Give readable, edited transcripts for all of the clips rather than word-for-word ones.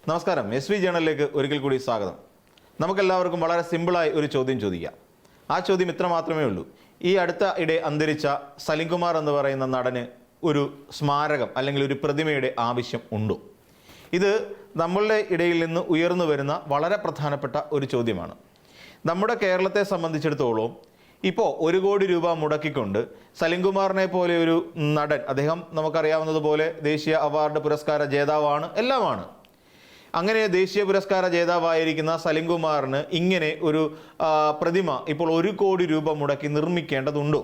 നമസ്കാരം. SV ജേണലിലേക്ക് ഒരിക്കൽ കൂടി സ്വാഗതം. നമുക്കെല്ലാവർക്കും വളരെ സിമ്പിളായി ഒരു ചോദ്യം ചോദിക്കാം. ആ ചോദ്യം ഇത്ര മാത്രമേ ഉള്ളൂ. ഈ അടുത്ത ഇടെ അന്തരിച്ച സലിംകുമാർ എന്ന് പറയുന്ന നടന് ഒരു സ്മാരകം അല്ലെങ്കിൽ ഒരു പ്രതിമയുടെ ആവശ്യം ഉണ്ടോ? ഇത് നമ്മളുടെ ഇടയിൽ നിന്ന് ഉയർന്നു വരുന്ന വളരെ പ്രധാനപ്പെട്ട ഒരു ചോദ്യമാണ്. നമ്മുടെ കേരളത്തെ സംബന്ധിച്ചിടത്തോളം ഇപ്പോൾ 1 കോടി രൂപ മുടക്കിക്കൊണ്ട് സലിംകുമാറിനെ പോലെ ഒരു നടൻ, അദ്ദേഹം നമുക്കറിയാവുന്നതുപോലെ ദേശീയ അവാർഡ് പുരസ്കാര ജേതാവാണ്, എല്ലാമാണ്. അങ്ങനെ ദേശീയ പുരസ്കാര ജേതാവായിരിക്കുന്ന സലിംകുമാറിന് ഇങ്ങനെ ഒരു പ്രതിമ ഇപ്പോൾ 1 കോടി രൂപ മുടക്കി നിർമ്മിക്കേണ്ടതുണ്ടോ?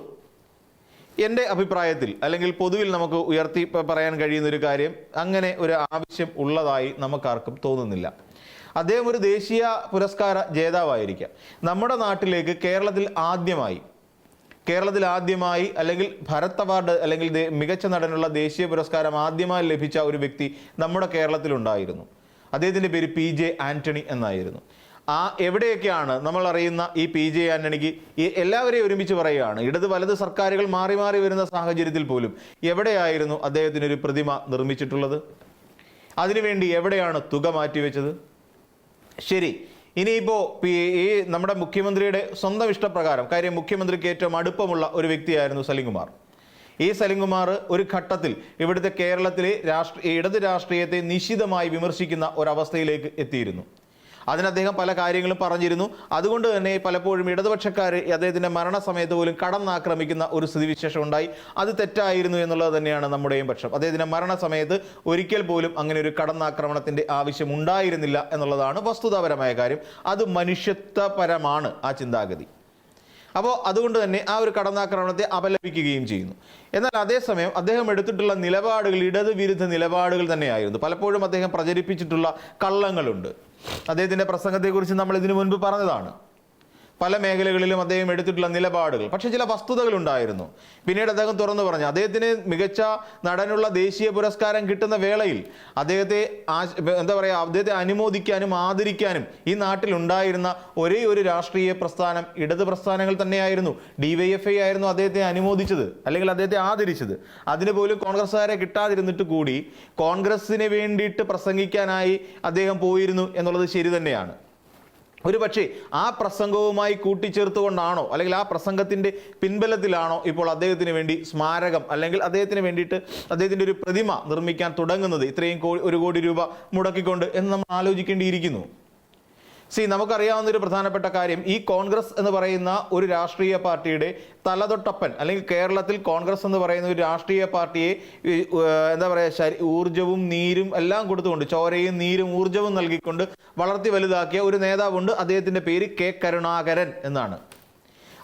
എൻ്റെ അഭിപ്രായത്തിൽ അല്ലെങ്കിൽ പൊതുവിൽ നമുക്ക് ഉയർത്തി പറയാൻ കഴിയുന്ന ഒരു കാര്യം, അങ്ങനെ ഒരു ആവശ്യം ഉള്ളതായി നമുക്കാർക്കും തോന്നുന്നില്ല. അദ്ദേഹം ഒരു ദേശീയ പുരസ്കാര ജേതാവായിരിക്കാം. നമ്മുടെ നാട്ടിലേക്ക് കേരളത്തിൽ ആദ്യമായി അല്ലെങ്കിൽ ഭരത് അവാർഡ് അല്ലെങ്കിൽ മികച്ച നടനുള്ള ദേശീയ പുരസ്കാരം ആദ്യമായി ലഭിച്ച ഒരു വ്യക്തി നമ്മുടെ കേരളത്തിലുണ്ടായിരുന്നു. അദ്ദേഹത്തിൻ്റെ പേര് PJ ആൻ്റണി എന്നായിരുന്നു. എവിടെയൊക്കെയാണ് നമ്മൾ അറിയുന്ന ഈ PJ ആൻ്റണിക്ക് എല്ലാവരെയും ഒരുമിച്ച് പറയുകയാണ്, ഇടത് വലത് സർക്കാരുകൾ മാറി മാറി വരുന്ന സാഹചര്യത്തിൽ പോലും എവിടെയായിരുന്നു അദ്ദേഹത്തിനൊരു പ്രതിമ നിർമ്മിച്ചിട്ടുള്ളത്? അതിനുവേണ്ടി എവിടെയാണ് തുക മാറ്റിവെച്ചത്? ശരി, ഇനിയിപ്പോൾ ഈ നമ്മുടെ മുഖ്യമന്ത്രിയുടെ സ്വന്തം ഇഷ്ടപ്രകാരം, കാര്യം മുഖ്യമന്ത്രിക്ക് ഏറ്റവും അടുപ്പമുള്ള ഒരു വ്യക്തിയായിരുന്നു സലിംകുമാർ. ഈ സലിംകുമാർ ഒരു ഘട്ടത്തിൽ ഇവിടുത്തെ കേരളത്തിലെ ഇടത് രാഷ്ട്രീയത്തെ നിശിതമായി വിമർശിക്കുന്ന ഒരവസ്ഥയിലേക്ക് എത്തിയിരുന്നു. അതിന് അദ്ദേഹം പല കാര്യങ്ങളും പറഞ്ഞിരുന്നു. അതുകൊണ്ട് തന്നെ പലപ്പോഴും ഇടതുപക്ഷക്കാർ അദ്ദേഹത്തിൻ്റെ മരണസമയത്ത് പോലും കടന്നാക്രമിക്കുന്ന ഒരു സ്ഥിതിവിശേഷം ഉണ്ടായി. അത് തെറ്റായിരുന്നു എന്നുള്ളത് തന്നെയാണ് നമ്മുടെയും പക്ഷം. അദ്ദേഹത്തിൻ്റെ മരണസമയത്ത് ഒരിക്കൽ പോലും അങ്ങനെ ഒരു കടന്നാക്രമണത്തിൻ്റെ ആവശ്യം ഉണ്ടായിരുന്നില്ല എന്നുള്ളതാണ് വസ്തുതാപരമായ കാര്യം. അത് മനുഷ്യത്വപരമാണ് ആ ചിന്താഗതി. അപ്പോൾ അതുകൊണ്ട് തന്നെ ആ ഒരു കടന്നാക്രമണത്തെ അപലപിക്കുകയും ചെയ്യുന്നു. എന്നാൽ അതേസമയം അദ്ദേഹം എടുത്തിട്ടുള്ള നിലപാടുകൾ ഇടതുവിരുദ്ധ നിലപാടുകൾ തന്നെയായിരുന്നു. പലപ്പോഴും അദ്ദേഹം പ്രചരിപ്പിച്ചിട്ടുള്ള കള്ളങ്ങളുണ്ട്. അദ്ദേഹത്തിൻ്റെ പ്രസംഗത്തെക്കുറിച്ച് നമ്മൾ ഇതിനു മുൻപ് പറഞ്ഞതാണ്. പല മേഖലകളിലും അദ്ദേഹം എടുത്തിട്ടുള്ള നിലപാടുകൾ, പക്ഷേ ചില വസ്തുതകൾ ഉണ്ടായിരുന്നു. പിന്നീട് അദ്ദേഹം തുറന്നു പറഞ്ഞു, അദ്ദേഹത്തിന് മികച്ച നടനുള്ള ദേശീയ പുരസ്കാരം കിട്ടുന്ന വേളയിൽ അദ്ദേഹത്തെ അദ്ദേഹത്തെ അനുമോദിക്കാനും ആദരിക്കാനും ഈ നാട്ടിലുണ്ടായിരുന്ന ഒരേ ഒരു രാഷ്ട്രീയ പ്രസ്ഥാനം ഇടത് പ്രസ്ഥാനങ്ങൾ തന്നെയായിരുന്നു. DYFI ആയിരുന്നു അദ്ദേഹത്തെ അനുമോദിച്ചത് അല്ലെങ്കിൽ അദ്ദേഹത്തെ ആദരിച്ചത്. അതിന് പോലും കോൺഗ്രസ്സുകാരെ കിട്ടാതിരുന്നിട്ട് കൂടി കോൺഗ്രസ്സിന് വേണ്ടിയിട്ട് പ്രസംഗിക്കാനായി അദ്ദേഹം പോയിരുന്നു എന്നുള്ളത് ശരി തന്നെയാണ്. ഒരു പക്ഷേ ആ പ്രസംഗവുമായി കൂട്ടിച്ചേർത്തുകൊണ്ടാണോ അല്ലെങ്കിൽ ആ പ്രസംഗത്തിൻ്റെ പിൻബലത്തിലാണോ ഇപ്പോൾ അദ്ദേഹത്തിന് വേണ്ടി സ്മാരകം അല്ലെങ്കിൽ അദ്ദേഹത്തിന് വേണ്ടിയിട്ട് അദ്ദേഹത്തിൻ്റെ ഒരു പ്രതിമ നിർമ്മിക്കാൻ തുടങ്ങുന്നത്, ഇത്രയും 1 കോടി രൂപ മുടക്കിക്കൊണ്ട് എന്ന് നമ്മൾ ആലോചിക്കേണ്ടിയിരിക്കുന്നു. നമുക്കറിയാവുന്ന ഒരു പ്രധാനപ്പെട്ട കാര്യം, ഈ കോൺഗ്രസ് എന്ന് പറയുന്ന ഒരു രാഷ്ട്രീയ പാർട്ടിയുടെ തലതൊട്ടപ്പൻ അല്ലെങ്കിൽ കേരളത്തിൽ കോൺഗ്രസ് എന്ന് പറയുന്ന ഒരു രാഷ്ട്രീയ പാർട്ടിയെ ഊർജവും നീരും എല്ലാം കൊടുത്തുകൊണ്ട്, ചോരയും നീരും ഊർജവും നൽകിക്കൊണ്ട് വളർത്തി വലുതാക്കിയ ഒരു നേതാവുണ്ട്. അദ്ദേഹത്തിൻ്റെ പേര് K. കരുണാകരൻ എന്നാണ്.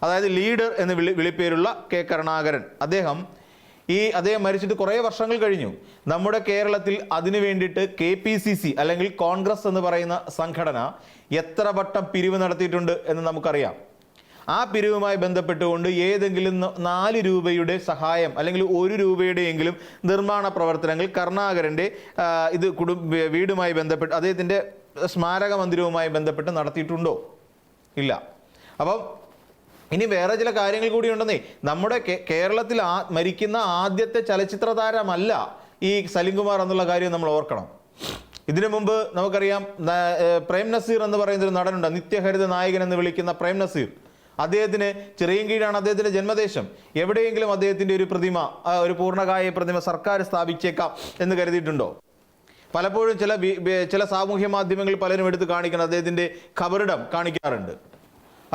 അതായത് ലീഡർ എന്ന് വിളിപ്പേരുള്ള K. കരുണാകരൻ. അദ്ദേഹം മരിച്ചിട്ട് കുറേ വർഷങ്ങൾ കഴിഞ്ഞു. നമ്മുടെ കേരളത്തിൽ അതിനു വേണ്ടിയിട്ട് KPCC അല്ലെങ്കിൽ കോൺഗ്രസ് എന്ന് പറയുന്ന സംഘടന എത്ര വട്ടം പിരിവ് നടത്തിയിട്ടുണ്ട് എന്ന് നമുക്കറിയാം. ആ പിരിവുമായി ബന്ധപ്പെട്ടുകൊണ്ട് ഏതെങ്കിലും 4 രൂപയുടെ സഹായം അല്ലെങ്കിൽ 1 രൂപയുടെയെങ്കിലും നിർമ്മാണ പ്രവർത്തനങ്ങൾ കരുണാകരൻ്റെ വീടുമായി ബന്ധപ്പെട്ട് അദ്ദേഹത്തിൻ്റെ സ്മാരക മന്ദിരവുമായി ബന്ധപ്പെട്ട് നടത്തിയിട്ടുണ്ടോ? ഇല്ല. അപ്പം ഇനി വേറെ ചില കാര്യങ്ങൾ കൂടി ഉണ്ടെന്നേ. നമ്മുടെ കേരളത്തിൽ മരിക്കുന്ന ആദ്യത്തെ ചലച്ചിത്ര താരമല്ല ഈ സലിംകുമാർ എന്നുള്ള കാര്യം നമ്മൾ ഓർക്കണം. ഇതിനു മുമ്പ് നമുക്കറിയാം പ്രേം നസീർ എന്ന് പറയുന്ന ഒരു നടനുണ്ട്, നിത്യഹരിത നായകൻ എന്ന് വിളിക്കുന്ന പ്രേം നസീർ. അദ്ദേഹത്തിന് ചിറയൻകീഴാണ് അദ്ദേഹത്തിൻ്റെ ജന്മദേശം. എവിടെയെങ്കിലും അദ്ദേഹത്തിൻ്റെ ഒരു പ്രതിമ, ഒരു പൂർണ്ണകായ പ്രതിമ സർക്കാർ സ്ഥാപിച്ചേക്കാം എന്ന് കരുതിയിട്ടുണ്ടോ? പലപ്പോഴും ചില സാമൂഹ്യ മാധ്യമങ്ങളിൽ പലരും എടുത്ത് കാണിക്കണം, അദ്ദേഹത്തിൻ്റെ ഖബറിടം കാണിക്കാറുണ്ട്.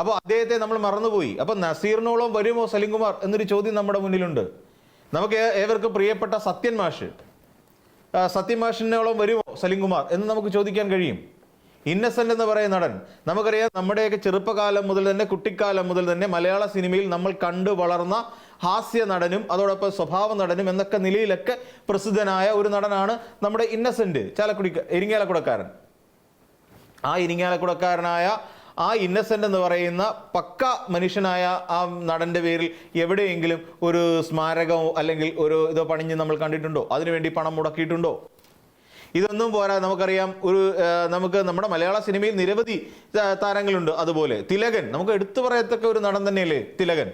അപ്പോൾ അദ്ദേഹത്തെ നമ്മൾ മറന്നുപോയി. അപ്പോൾ നസീറിനോളം വരുമോ സലിംകുമാർ എന്നൊരു ചോദ്യം നമ്മുടെ മുന്നിലുണ്ട്. നമുക്ക് ഏവർക്കും പ്രിയപ്പെട്ട സത്യൻ മാഷിനോളം വരുമോ സലിംകുമാർ എന്ന് നമുക്ക് ചോദിക്കാൻ കഴിയും. ഇന്നസെന്റ് എന്ന് പറയുന്ന നടൻ, നമുക്കറിയാം നമ്മുടെയൊക്കെ ചെറുപ്പകാലം മുതൽ തന്നെ, കുട്ടിക്കാലം മുതൽ തന്നെ മലയാള സിനിമയിൽ നമ്മൾ കണ്ടു വളർന്ന ഹാസ്യ നടനും അതോടൊപ്പം സ്വഭാവ നടനും എന്നൊക്കെ നിലയിലൊക്കെ പ്രസിദ്ധനായ ഒരു നടനാണ് നമ്മുടെ ഇന്നസെന്റ്, ഇരിങ്ങാലക്കുടക്കാരൻ. ആ ഇരിങ്ങാലക്കുടക്കാരനായ ആ ഇന്നസെന്റ് എന്ന് പറയുന്ന പക്ക മനുഷ്യനായ ആ നടന്റെ പേരിൽ എവിടെയെങ്കിലും ഒരു സ്മാരകമോ അല്ലെങ്കിൽ ഇതോ പണിഞ്ഞ് നമ്മൾ കണ്ടിട്ടുണ്ടോ? അതിനുവേണ്ടി പണം മുടക്കിയിട്ടുണ്ടോ? ഇതൊന്നും പോരാ. നമുക്കറിയാം നമുക്ക് നമ്മുടെ മലയാള സിനിമയിൽ നിരവധി താരങ്ങളുണ്ട്. അതുപോലെ തിലകൻ, നമുക്ക് എടുത്തു പറയത്തക്ക ഒരു നടൻ തന്നെയല്ലേ തിലകൻ.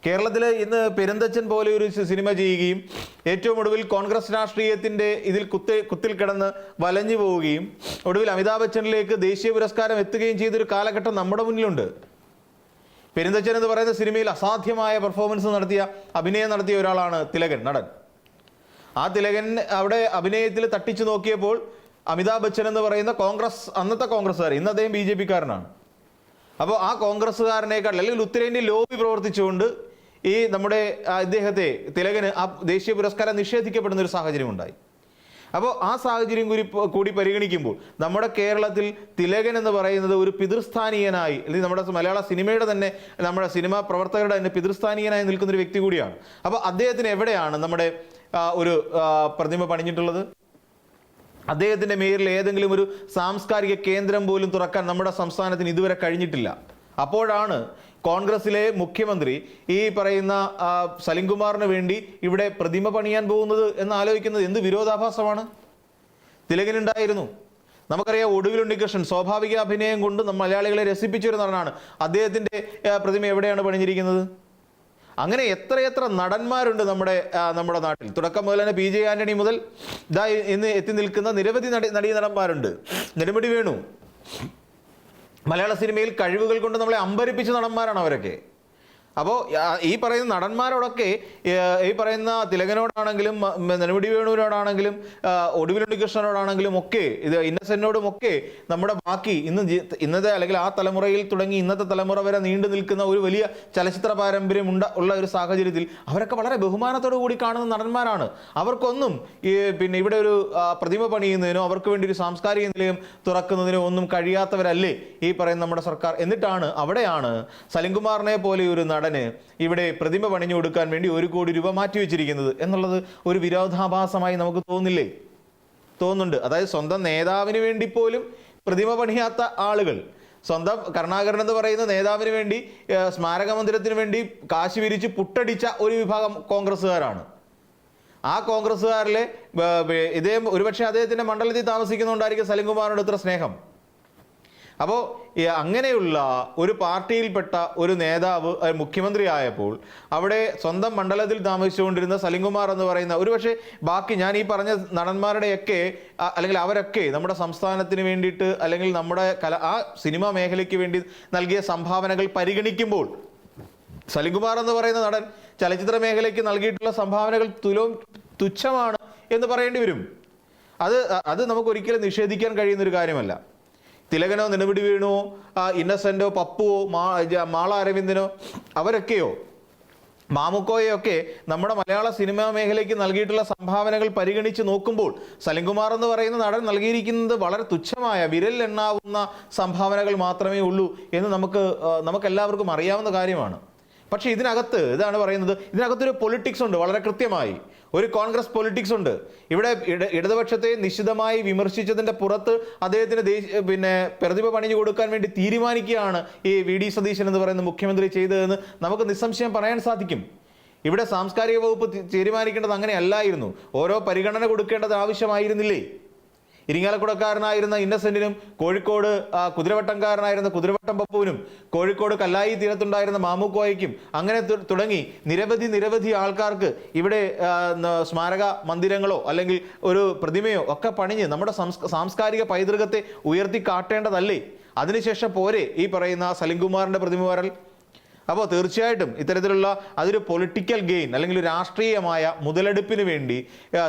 കേരളത്തിൽ ഇന്ന് പെരുന്തച്ചൻ പോലെ ഒരു സിനിമ ചെയ്യുകയും ഏറ്റവും ഒടുവിൽ കോൺഗ്രസ് രാഷ്ട്രീയത്തിൻ്റെ ഇതിൽ കുത്തിൽ കിടന്ന് വലഞ്ഞു പോവുകയും ഒടുവിൽ അമിതാഭ് ബച്ചനിലേക്ക് ദേശീയ പുരസ്കാരം എത്തുകയും ചെയ്തൊരു കാലഘട്ടം നമ്മുടെ മുന്നിലുണ്ട്. പെരുന്തച്ചൻ എന്ന് പറയുന്ന സിനിമയിൽ അസാധ്യമായ പെർഫോമൻസ് അഭിനയം നടത്തിയ ഒരാളാണ് തിലകൻ, നടൻ. ആ തിലകൻ അവിടെ അഭിനയത്തിൽ തട്ടിച്ചു നോക്കിയപ്പോൾ അമിതാഭ് ബച്ചൻ എന്ന് പറയുന്ന അന്നത്തെ കോൺഗ്രസ്സുകാരൻ, ഇന്ന് അദ്ദേഹം BJP-കാരനാണ്. അപ്പോൾ ആ കോൺഗ്രസ്സുകാരനേക്കാൾ അല്ലെങ്കിൽ ഉത്തരേന്ത്യൻ ലോബി പ്രവർത്തിച്ചുകൊണ്ട് ഈ നമ്മുടെ ഇദ്ദേഹത്തെ തിലകന് ആ ദേശീയ പുരസ്കാരം നിഷേധിക്കപ്പെടുന്ന ഒരു സാഹചര്യം ഉണ്ടായി. അപ്പോൾ ആ സാഹചര്യം കൂടി പരിഗണിക്കുമ്പോൾ നമ്മുടെ കേരളത്തിൽ തിലകൻ എന്ന് പറയുന്നത് ഒരു പിതൃസ്ഥാനീയനായി, അല്ലെങ്കിൽ നമ്മുടെ മലയാള സിനിമയുടെ തന്നെ, നമ്മുടെ സിനിമാ പ്രവർത്തകരുടെ തന്നെ പിതൃസ്ഥാനീയനായി നിൽക്കുന്ന ഒരു വ്യക്തി കൂടിയാണ്. അപ്പോൾ അദ്ദേഹത്തിന് എവിടെയാണ് നമ്മുടെ ഒരു പ്രതിമ പണിഞ്ഞിട്ടുള്ളത്? അദ്ദേഹത്തിൻ്റെ പേരിൽ ഏതെങ്കിലും ഒരു സാംസ്കാരിക കേന്ദ്രം പോലും തുറക്കാൻ നമ്മുടെ സംസ്ഥാനത്തിന് ഇതുവരെ കഴിഞ്ഞിട്ടില്ല. അപ്പോഴാണ് കോൺഗ്രസിലെ മുഖ്യമന്ത്രി ഈ പറയുന്ന സലിംകുമാറിന് വേണ്ടി ഇവിടെ പ്രതിമ പണിയാൻ പോകുന്നത് എന്ന് ആലോചിക്കുന്നത് എന്ത് വിരോധാഭാസമാണ്. തിലകനുണ്ടായിരുന്നു. നമുക്കറിയാം, ഒടുവിൽ ഉണ്ണികൃഷ്ണൻ സ്വാഭാവിക അഭിനയം കൊണ്ട് മലയാളികളെ രസിപ്പിച്ചൊരു നടനാണ്. അദ്ദേഹത്തിൻ്റെ പ്രതിമ എവിടെയാണ് പണിഞ്ഞിരിക്കുന്നത്? അങ്ങനെ എത്രയെത്ര നടന്മാരുണ്ട് നമ്മുടെ നാട്ടിൽ. തുടക്കം മുതൽ തന്നെ PJ ആന്റണി മുതൽ ഇന്ന് എത്തി നിൽക്കുന്ന നിരവധി നടന്മാരുണ്ട്. നെടുമുടി വേണു, മലയാള സിനിമയിൽ കഴിവുകൾ കൊണ്ട് നമ്മളെ അമ്പരിപ്പിച്ച നടന്മാരാണ് അവരൊക്കെ. അപ്പോൾ ഈ പറയുന്ന നടന്മാരോടൊക്കെ, ഈ പറയുന്ന തിലകനോടാണെങ്കിലും നെടുമുടി വേണുവിനോടാണെങ്കിലും ഒടുവിൽ ഉണ്ണികൃഷ്ണനോടാണെങ്കിലും ഒക്കെ, ഇത് ഇന്നസെന്റിനോടും ഒക്കെ നമ്മുടെ ബാക്കി ഇന്നത്തെ അല്ലെങ്കിൽ ആ തലമുറയിൽ തുടങ്ങി ഇന്നത്തെ തലമുറ വരെ നീണ്ടു നിൽക്കുന്ന ഒരു വലിയ ചലച്ചിത്ര പാരമ്പര്യം ഉള്ള ഒരു സാഹചര്യത്തിൽ അവരൊക്കെ വളരെ ബഹുമാനത്തോടു കൂടി കാണുന്ന നടന്മാരാണ്. അവർക്കൊന്നും പിന്നെ ഇവിടെ ഒരു പ്രതിമ പണിയുന്നതിനോ അവർക്ക് വേണ്ടി ഒരു സാംസ്കാരിക നിലയം തുറക്കുന്നതിനോ ഒന്നും കഴിയാത്തവരല്ലേ ഈ പറയുന്ന നമ്മുടെ സർക്കാർ. എന്നിട്ടാണ് അവിടെയാണ് സലിംകുമാറിനെ പോലെ ഒരു നടന് ഇവിടെ പ്രതിമ പണിഞ്ഞു കൊടുക്കാൻ വേണ്ടി 1 കോടി രൂപ മാറ്റിവെച്ചിരിക്കുന്നത് എന്നുള്ളത് ഒരു വിരോധാഭാസമായി നമുക്ക് തോന്നുന്നുണ്ട്. അതായത് സ്വന്തം നേതാവിന് വേണ്ടി പോലും പ്രതിമ പണിയാത്ത ആളുകൾ, സ്വന്തം കരുണാകരൻ എന്ന് പറയുന്ന നേതാവിന് വേണ്ടി സ്മാരക മന്ദിരത്തിന് വേണ്ടി കാശ് വിരിച്ച് പുട്ടടിച്ച ഒരു വിഭാഗം കോൺഗ്രസ്സുകാരാണ്. ആ കോൺഗ്രസ്സുകാരിലെ ഒരുപക്ഷെ അദ്ദേഹത്തിന്റെ മണ്ഡലത്തിൽ താമസിക്കുന്നുണ്ടായിരിക്കും സലിംകുമാറിനോട് ഇത്ര സ്നേഹം. അപ്പോൾ അങ്ങനെയുള്ള ഒരു പാർട്ടിയിൽപ്പെട്ട ഒരു നേതാവ് മുഖ്യമന്ത്രി ആയപ്പോൾ അവിടെ സ്വന്തം മണ്ഡലത്തിൽ താമസിച്ചുകൊണ്ടിരുന്ന സലിംകുമാർ എന്ന് പറയുന്ന ഒരുപക്ഷെ ബാക്കി ഞാൻ ഈ പറഞ്ഞ നടന്മാരുടെയൊക്കെ അല്ലെങ്കിൽ അവരൊക്കെ നമ്മുടെ സംസ്ഥാനത്തിന് വേണ്ടിയിട്ട് അല്ലെങ്കിൽ നമ്മുടെ ആ സിനിമാ മേഖലയ്ക്ക് വേണ്ടി നൽകിയ സംഭാവനകൾ പരിഗണിക്കുമ്പോൾ സലിംകുമാർ എന്ന് പറയുന്ന നടൻ ചലച്ചിത്ര മേഖലയ്ക്ക് നൽകിയിട്ടുള്ള സംഭാവനകൾ തുച്ഛമാണ് എന്ന് പറയേണ്ടി വരും. അത് നമുക്ക് ഒരിക്കലും നിഷേധിക്കാൻ കഴിയുന്ന ഒരു കാര്യമല്ല. തിലകനോ നെടുമുടി വേണുവോ ഇന്നസെന്റോ പപ്പുവോ മാള അരവിന്ദനോ അവരൊക്കെയോ മാമുക്കോയൊക്കെ നമ്മുടെ മലയാള സിനിമാ മേഖലയ്ക്ക് നൽകിയിട്ടുള്ള സംഭാവനകൾ പരിഗണിച്ച് നോക്കുമ്പോൾ സലിംകുമാർ എന്ന് പറയുന്ന നടൻ നൽകിയിരിക്കുന്നത് വളരെ തുച്ഛമായ വിരലിലെണ്ണാവുന്ന സംഭാവനകൾ മാത്രമേ ഉള്ളൂ എന്ന് നമുക്കെല്ലാവർക്കും അറിയാവുന്ന കാര്യമാണ്. പക്ഷേ ഇതാണ് പറയുന്നത്, ഇതിനകത്തൊരു പൊളിറ്റിക്സ് ഉണ്ട്, വളരെ കൃത്യമായി ഒരു കോൺഗ്രസ് പൊളിറ്റിക്സ് ഉണ്ട്. ഇവിടെ ഇടതുപക്ഷത്തെ നിശിതമായി വിമർശിച്ചതിന്റെ പുറത്ത് അദ്ദേഹത്തിന് പിന്നെ പ്രതിഭ പണിഞ്ഞു കൊടുക്കാൻ വേണ്ടി തീരുമാനിക്കുകയാണ് ഈ VD സതീശൻ എന്ന് പറയുന്ന മുഖ്യമന്ത്രി ചെയ്തതെന്ന് നമുക്ക് നിസ്സംശയം പറയാൻ സാധിക്കും. ഇവിടെ സാംസ്കാരിക വകുപ്പ് തീരുമാനിക്കേണ്ടത് അങ്ങനെയല്ലായിരുന്നു. ഓരോ പരിഗണന കൊടുക്കേണ്ടത് ആവശ്യമായിരുന്നില്ലേ? ഇരിങ്ങാലക്കുടക്കാരനായിരുന്ന ഇന്നസെന്റിനും കോഴിക്കോട് കുതിരവട്ടംകാരനായിരുന്ന കുതിരവട്ടം പപ്പുവിനും കോഴിക്കോട് കല്ലായി തീരത്തുണ്ടായിരുന്ന മാമുക്കോയ്ക്കും അങ്ങനെ തുടങ്ങി നിരവധി ആൾക്കാർക്ക് ഇവിടെ സ്മാരക മന്ദിരങ്ങളോ അല്ലെങ്കിൽ ഒരു പ്രതിമയോ ഒക്കെ പണിഞ്ഞ് നമ്മുടെ സാംസ്കാരിക പൈതൃകത്തെ ഉയർത്തി കാട്ടേണ്ടതല്ലേ? അതിനുശേഷം പോരെ ഈ പറയുന്ന സലിംകുമാറിന്റെ പ്രതിമ വരൽ? അപ്പോൾ തീർച്ചയായിട്ടും ഇത്തരത്തിലുള്ള അതൊരു പൊളിറ്റിക്കൽ ഗെയിൻ അല്ലെങ്കിൽ രാഷ്ട്രീയമായ മുതലെടുപ്പിന് വേണ്ടി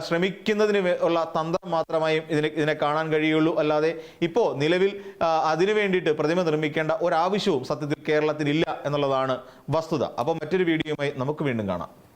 ശ്രമിക്കുന്നതിന് ഉള്ള തന്ത്രം മാത്രമായും ഇതിനെ കാണാൻ കഴിയുള്ളൂ. അല്ലാതെ ഇപ്പോൾ നിലവിൽ അതിനു വേണ്ടിയിട്ട് പ്രതിമ നിർമ്മിക്കേണ്ട ഒരാവശ്യവും സത്യത്തിൽ കേരളത്തിലില്ല എന്നുള്ളതാണ് വസ്തുത. അപ്പോൾ മറ്റൊരു വീഡിയോയുമായി നമുക്ക് വീണ്ടും കാണാം.